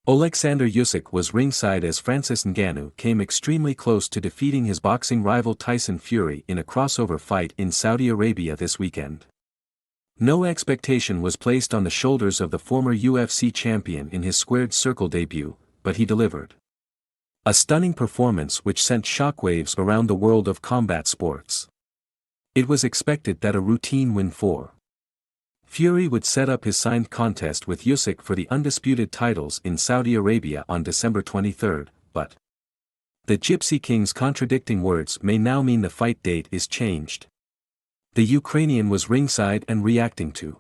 Oleksandr Usyk was ringside as Francis Ngannou came extremely close to defeating his boxing rival Tyson Fury in a crossover fight in Saudi Arabia this weekend. No expectation was placed on the shoulders of the former UFC champion in his squared circle debut, but he delivered. A stunning performance which sent shockwaves around the world of combat sports. It was expected that a routine win for Fury would set up his signed contest with Usyk for the undisputed titles in Saudi Arabia on December 23, but the Gypsy King's contradicting words may now mean the fight date is changed. The Ukrainian was ringside and reacting to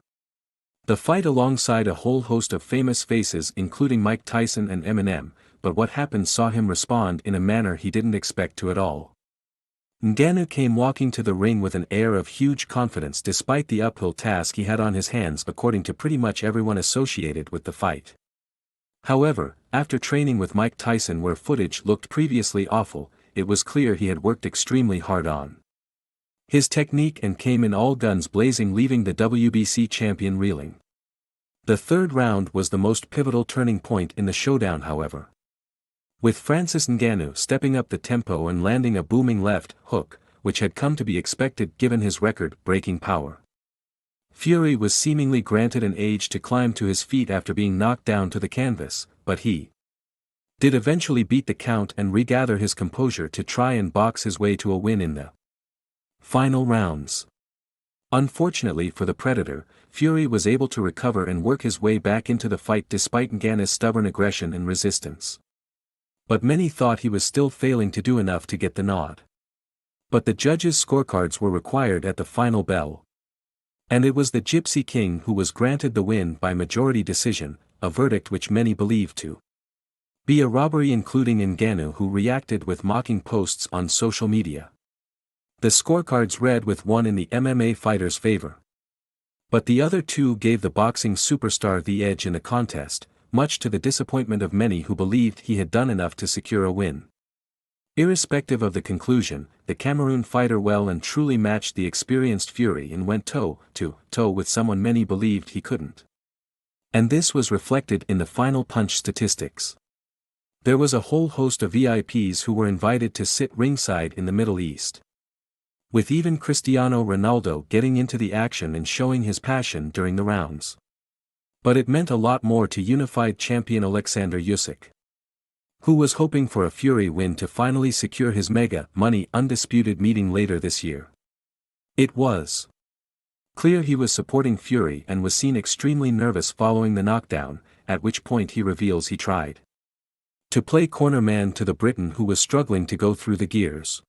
the fight alongside a whole host of famous faces including Mike Tyson and Eminem, but what happened saw him respond in a manner he didn't expect to at all. Ngannou came walking to the ring with an air of huge confidence despite the uphill task he had on his hands according to pretty much everyone associated with the fight. However, after training with Mike Tyson where footage looked previously awful, it was clear he had worked extremely hard on his technique and came in all guns blazing, leaving the WBC champion reeling. The third round was the most pivotal turning point in the showdown, however, with Francis Ngannou stepping up the tempo and landing a booming left hook, which had come to be expected given his record-breaking power. Fury was seemingly granted an age to climb to his feet after being knocked down to the canvas, but he did eventually beat the count and regather his composure to try and box his way to a win in the final rounds. Unfortunately for the Predator, Fury was able to recover and work his way back into the fight despite Ngannou's stubborn aggression and resistance. But many thought he was still failing to do enough to get the nod. But the judges' scorecards were required at the final bell. And it was the Gypsy King who was granted the win by majority decision, a verdict which many believed to be a robbery, including Ngannou, who reacted with mocking posts on social media. The scorecards read with one in the MMA fighter's favor. But the other two gave the boxing superstar the edge in the contest, much to the disappointment of many who believed he had done enough to secure a win. Irrespective of the conclusion, the Cameroon fighter well and truly matched the experienced Fury and went toe-to-toe with someone many believed he couldn't. And this was reflected in the final punch statistics. There was a whole host of VIPs who were invited to sit ringside in the Middle East, with even Cristiano Ronaldo getting into the action and showing his passion during the rounds. But it meant a lot more to unified champion Oleksandr Usyk, who was hoping for a Fury win to finally secure his mega money undisputed meeting later this year. It was clear he was supporting Fury and was seen extremely nervous following the knockdown, at which point he reveals he tried to play corner man to the Briton who was struggling to go through the gears.